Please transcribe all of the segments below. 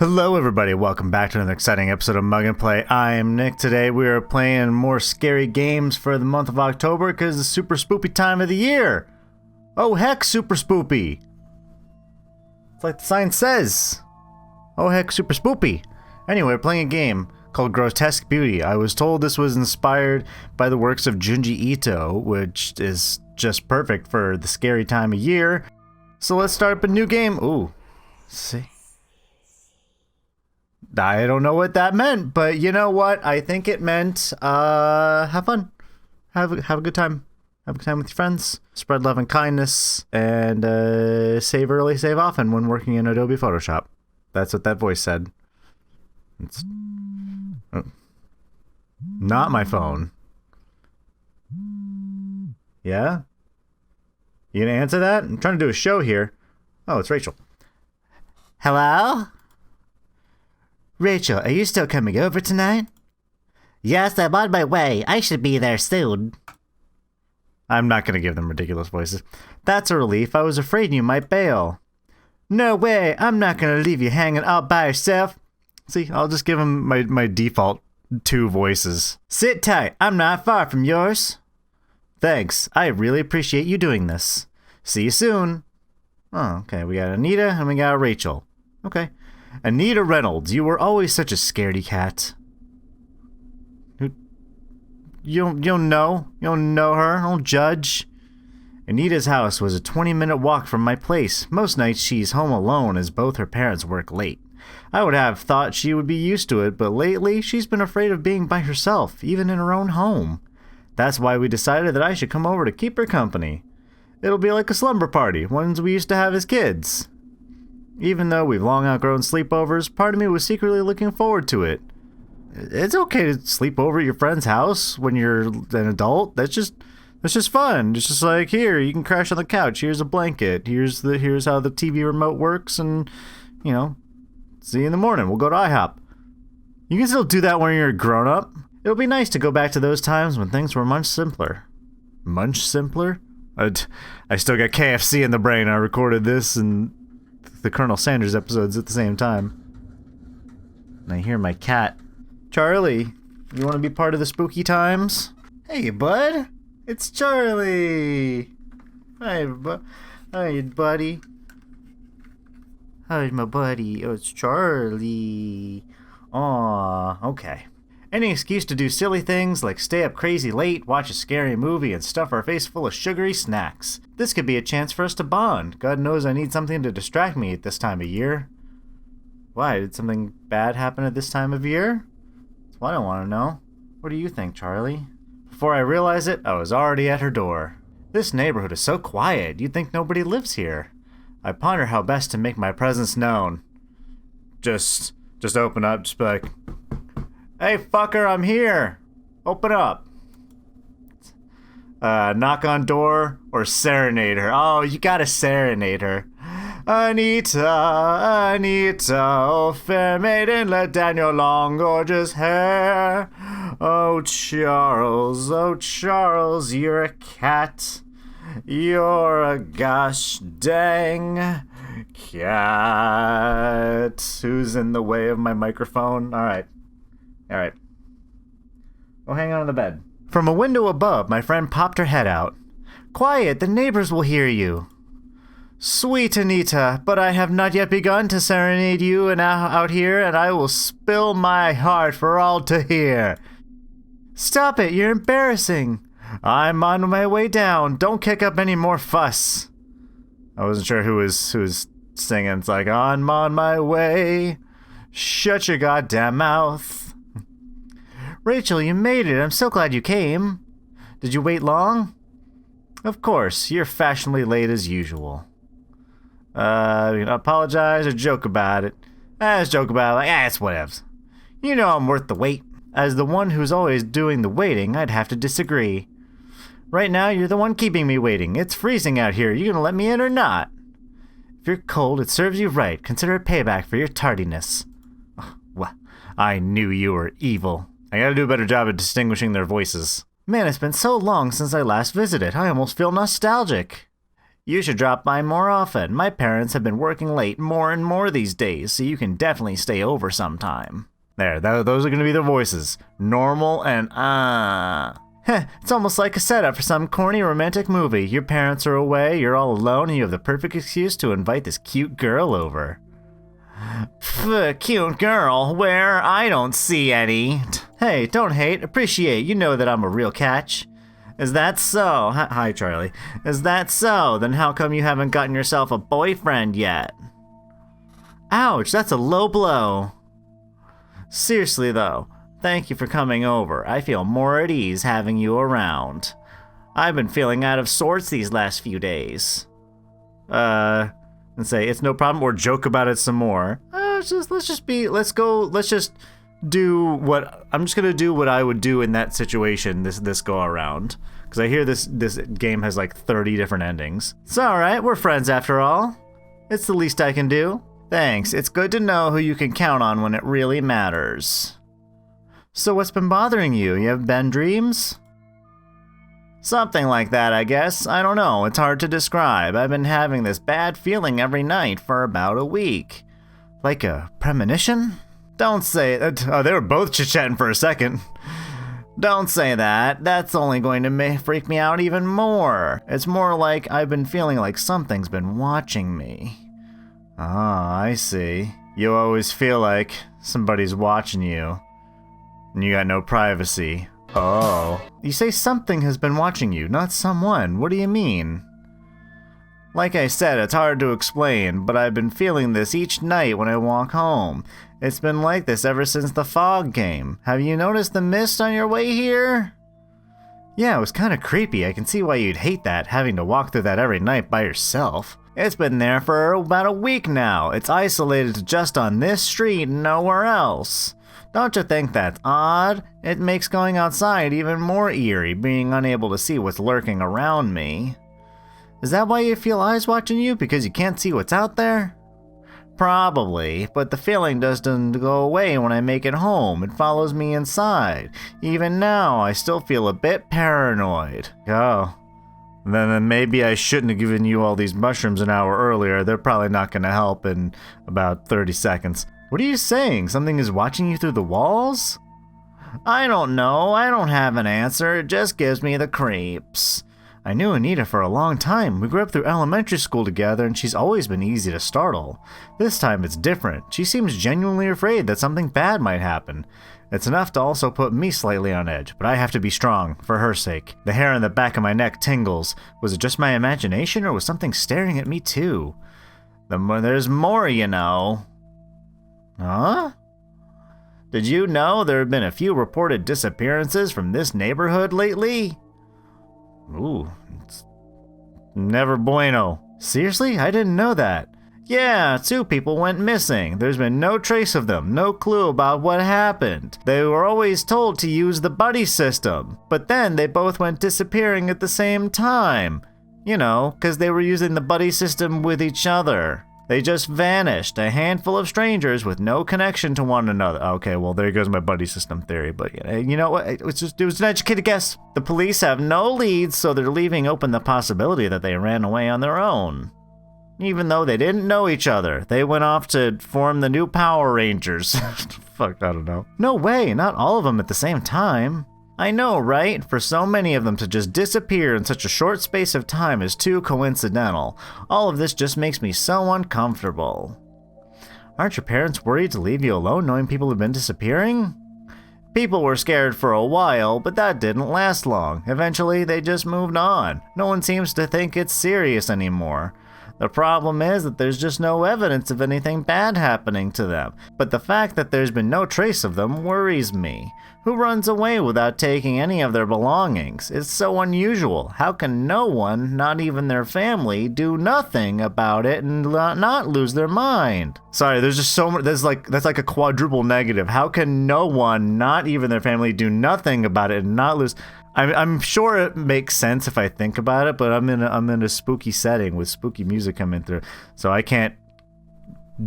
Hello everybody, welcome back to another exciting episode of Mug and Play. I am Nick. Today we are playing more scary games for the month of October because it's the super spoopy time of the year. Oh heck, super spoopy. It's like the sign says. Oh heck, super spoopy. Anyway, we're playing a game called Grotesque Beauty. I was told this was inspired by the works of Junji Ito, which is just perfect for the scary time of year. So let's start up a new game. Ooh, see? I don't know what that meant, but you know what? I think it meant, have fun. Have a good time. Have a good time with your friends. Spread love and kindness. And, save early, save often when working in Adobe Photoshop. That's what that voice said. It's not my phone. Yeah? You gonna answer that? I'm trying to do a show here. Oh, it's Rachel. Hello? Rachel, are you still coming over tonight? Yes, I'm on my way. I should be there soon. I'm not going to give them ridiculous voices. That's a relief. I was afraid you might bail. No way. I'm not going to leave you hanging out by yourself. See, I'll just give them my default two voices. Sit tight. I'm not far from yours. Thanks. I really appreciate you doing this. See you soon. Oh, okay. We got Anita and we got Rachel. Okay. Anita Reynolds, you were always such a scaredy cat. You don't know her. Don't judge. Anita's house was a 20-minute walk from my place. Most nights she's home alone as both her parents work late. I would have thought she would be used to it, but lately she's been afraid of being by herself, even in her own home. That's why we decided that I should come over to keep her company. It'll be like a slumber party, ones we used to have as kids. Even though we've long outgrown sleepovers, part of me was secretly looking forward to it. It's okay to sleep over at your friend's house when you're an adult. That's just fun. It's just like, here, you can crash on the couch. Here's a blanket. Here's how the TV remote works, and see you in the morning. We'll go to IHOP. You can still do that when you're a grown up. It'll be nice to go back to those times when things were much simpler. Much simpler? I still got KFC in the brain. I recorded this and the Colonel Sanders episodes at the same time. And I hear my cat. Charlie, you want to be part of the spooky times? Hey, bud. It's Charlie. Hi, buddy. Hi, my buddy. Oh, it's Charlie. Aw, okay. Any excuse to do silly things like stay up crazy late, watch a scary movie, and stuff our face full of sugary snacks. This could be a chance for us to bond. God knows I need something to distract me at this time of year. Why? Did something bad happen at this time of year? That's what I want to know. What do you think, Charlie? Before I realize it, I was already at her door. This neighborhood is so quiet, you'd think nobody lives here. I ponder how best to make my presence known. Just open up, just be like, hey, fucker, I'm here. Open up. Knock on door or serenade her. Oh, you gotta serenade her. Anita, oh fair maiden, let down your long, gorgeous hair. Oh, Charles, you're a cat. You're a gosh dang cat. Who's in the way of my microphone? All right. Go hang out on the bed. From a window above, my friend popped her head out. Quiet, the neighbors will hear you. Sweet Anita, but I have not yet begun to serenade you out here, and I will spill my heart for all to hear. Stop it, you're embarrassing. I'm on my way down. Don't kick up any more fuss. I wasn't sure who was singing. It's like, I'm on my way. Shut your goddamn mouth. Rachel, you made it. I'm so glad you came. Did you wait long? Of course, you're fashionably late as usual. You can apologize or joke about it. It's joke about it. It's whatevs. You know I'm worth the wait. As the one who's always doing the waiting, I'd have to disagree. Right now, you're the one keeping me waiting. It's freezing out here. You gonna let me in or not? If you're cold, it serves you right. Consider it payback for your tardiness. Well, I knew you were evil. I gotta do a better job at distinguishing their voices. Man, it's been so long since I last visited. I almost feel nostalgic. You should drop by more often. My parents have been working late more and more these days, so you can definitely stay over sometime. There, those are going to be the voices. Normal and Heh, it's almost like a setup for some corny romantic movie. Your parents are away, you're all alone, and you have the perfect excuse to invite this cute girl over. Pff, cute girl? Where? I don't see any. Hey, don't hate, appreciate. You know that I'm a real catch. Is that so? Hi, Charlie. Is that so? Then how come you haven't gotten yourself a boyfriend yet? Ouch, that's a low blow. Seriously though, thank you for coming over. I feel more at ease having you around. I've been feeling out of sorts these last few days. And say it's no problem, or joke about it some more. I'm just gonna do what I would do in that situation this go around. Because I hear this game has like 30 different endings. It's alright, we're friends after all. It's the least I can do. Thanks, it's good to know who you can count on when it really matters. So what's been bothering you? You have bad dreams? Something like that, I guess. I don't know, it's hard to describe. I've been having this bad feeling every night for about a week. Like a premonition? Don't say that. Oh, they were both chit-chatting for a second. Don't say that. That's only going to freak me out even more. It's more like I've been feeling like something's been watching me. Ah, I see. You always feel like somebody's watching you, and you got no privacy. Oh. You say something has been watching you, not someone. What do you mean? Like I said, it's hard to explain, but I've been feeling this each night when I walk home. It's been like this ever since the fog came. Have you noticed the mist on your way here? Yeah, it was kind of creepy. I can see why you'd hate that, having to walk through that every night by yourself. It's been there for about a week now. It's isolated to just on this street and nowhere else. Don't you think that's odd? It makes going outside even more eerie, being unable to see what's lurking around me. Is that why you feel eyes watching you? Because you can't see what's out there? Probably, but the feeling doesn't go away when I make it home. It follows me inside. Even now, I still feel a bit paranoid. Oh. Then maybe I shouldn't have given you all these mushrooms an hour earlier. They're probably not going to help in about 30 seconds. What are you saying? Something is watching you through the walls? I don't know. I don't have an answer. It just gives me the creeps. I knew Anita for a long time. We grew up through elementary school together, and she's always been easy to startle. This time it's different. She seems genuinely afraid that something bad might happen. It's enough to also put me slightly on edge, but I have to be strong, for her sake. The hair on the back of my neck tingles. Was it just my imagination, or was something staring at me too? There's more, you know. Huh? Did you know there have been a few reported disappearances from this neighborhood lately? Ooh, it's never bueno. Seriously? I didn't know that. Yeah, 2 people went missing. There's been no trace of them, no clue about what happened. They were always told to use the buddy system, but then they both went disappearing at the same time. You know, 'cause they were using the buddy system with each other. They just vanished, a handful of strangers with no connection to one another. Okay, well, there goes my buddy system theory, but you know what? It was an educated guess. The police have no leads, so they're leaving open the possibility that they ran away on their own. Even though they didn't know each other, they went off to form the new Power Rangers. Fuck, I don't know. No way, not all of them at the same time. I know, right? For so many of them to just disappear in such a short space of time is too coincidental. All of this just makes me so uncomfortable. Aren't your parents worried to leave you alone knowing people have been disappearing? People were scared for a while, but that didn't last long. Eventually, they just moved on. No one seems to think it's serious anymore. The problem is that there's just no evidence of anything bad happening to them, but the fact that there's been no trace of them worries me. Who runs away without taking any of their belongings? It's so unusual. How can no one, not even their family, do nothing about it and not lose their mind? Sorry, there's just so much, that's like a quadruple negative. How can no one, not even their family, do nothing about it and not lose? I'm sure it makes sense if I think about it, but I'm in a spooky setting with spooky music coming through, so I can't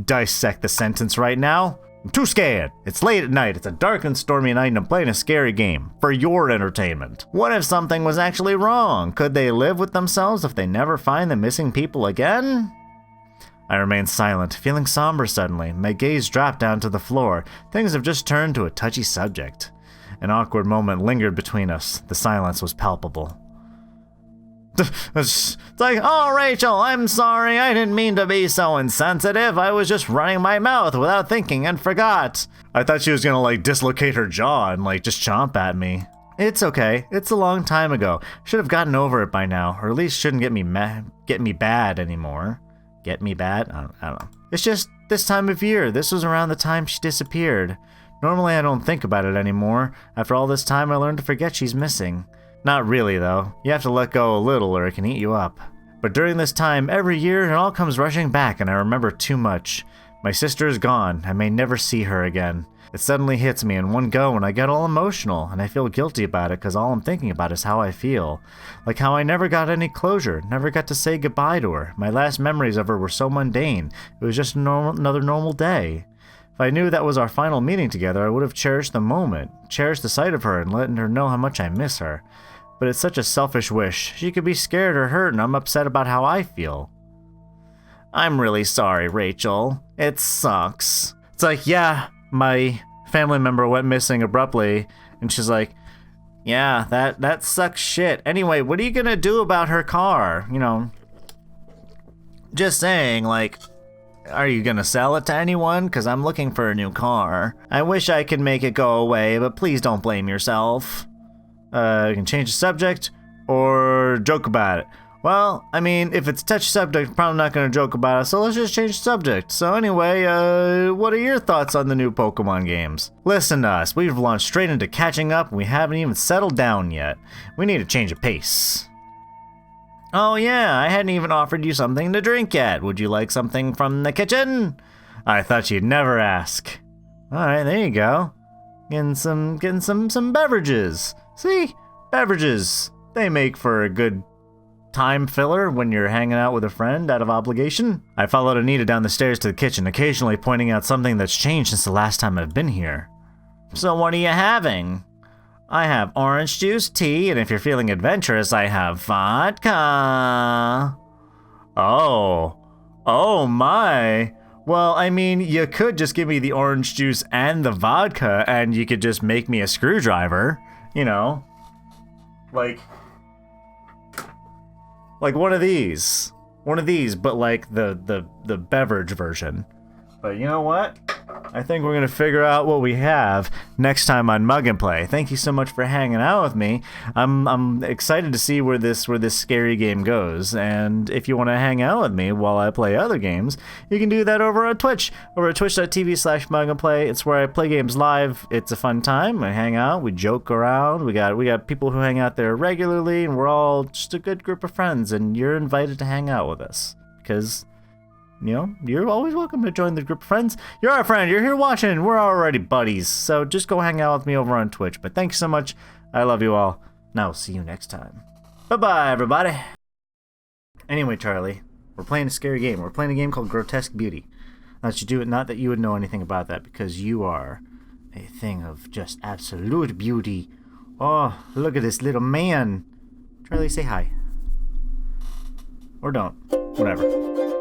dissect the sentence right now. I'm too scared. It's late at night. It's a dark and stormy night and I'm playing a scary game. For your entertainment. What if something was actually wrong? Could they live with themselves if they never find the missing people again? I remained silent, feeling somber suddenly. My gaze dropped down to the floor. Things have just turned to a touchy subject. An awkward moment lingered between us. The silence was palpable. It's like, oh, Rachel, I'm sorry. I didn't mean to be so insensitive. I was just running my mouth without thinking and forgot. I thought she was gonna, like, dislocate her jaw and, like, just chomp at me. It's okay. It's a long time ago. Should have gotten over it by now, or at least shouldn't get me bad anymore. Get me bad? I don't know. It's just this time of year. This was around the time she disappeared. Normally I don't think about it anymore. After all this time I learned to forget she's missing. Not really though. You have to let go a little or it can eat you up. But during this time, every year it all comes rushing back and I remember too much. My sister is gone. I may never see her again. It suddenly hits me in one go and I get all emotional and I feel guilty about it because all I'm thinking about is how I feel. Like how I never got any closure, never got to say goodbye to her. My last memories of her were so mundane. It was just another normal day. If I knew that was our final meeting together, I would have cherished the moment, cherished the sight of her and letting her know how much I miss her. But it's such a selfish wish. She could be scared or hurt and I'm upset about how I feel. I'm really sorry, Rachel. It sucks. It's like, yeah, my family member went missing abruptly, and she's like, yeah, that sucks shit. Anyway, what are you gonna do about her car? You know, just saying, like, are you gonna sell it to anyone? Because I'm looking for a new car. I wish I could make it go away, but please don't blame yourself. You can change the subject or joke about it. Well, I mean, if it's a touchy subject, I'm probably not going to joke about it, so let's just change the subject. So anyway, what are your thoughts on the new Pokemon games? Listen to us, we've launched straight into catching up and we haven't even settled down yet. We need a change of pace. Oh yeah, I hadn't even offered you something to drink yet. Would you like something from the kitchen? I thought you'd never ask. Alright, there you go. Getting some beverages. See? Beverages. They make for a good time filler when you're hanging out with a friend out of obligation. I followed Anita down the stairs to the kitchen, occasionally pointing out something that's changed since the last time I've been here. So what are you having? I have orange juice, tea, and if you're feeling adventurous, I have vodka. Oh my. Well, I mean, you could just give me the orange juice and the vodka, and you could just make me a screwdriver, you know? Like one of these. One of these, but like the beverage version. But you know what? I think we're gonna figure out what we have next time on Mug and Play. Thank you so much for hanging out with me. I'm excited to see where this scary game goes. And if you want to hang out with me while I play other games, you can do that over on Twitch, over at twitch.tv/mugandplay. It's where I play games live. It's a fun time. I hang out, we joke around. We got people who hang out there regularly, and we're all just a good group of friends. And you're invited to hang out with us because, you know, you're always welcome to join the group of friends. You're our friend. You're here watching. We're already buddies. So just go hang out with me over on Twitch. But thanks so much. I love you all. And I'll see you next time. Bye-bye, everybody. Anyway, Charlie, we're playing a scary game. We're playing a game called Grotesque Beauty. Not that you would know anything about that because you are a thing of just absolute beauty. Oh, look at this little man. Charlie, say hi. Or don't. Whatever.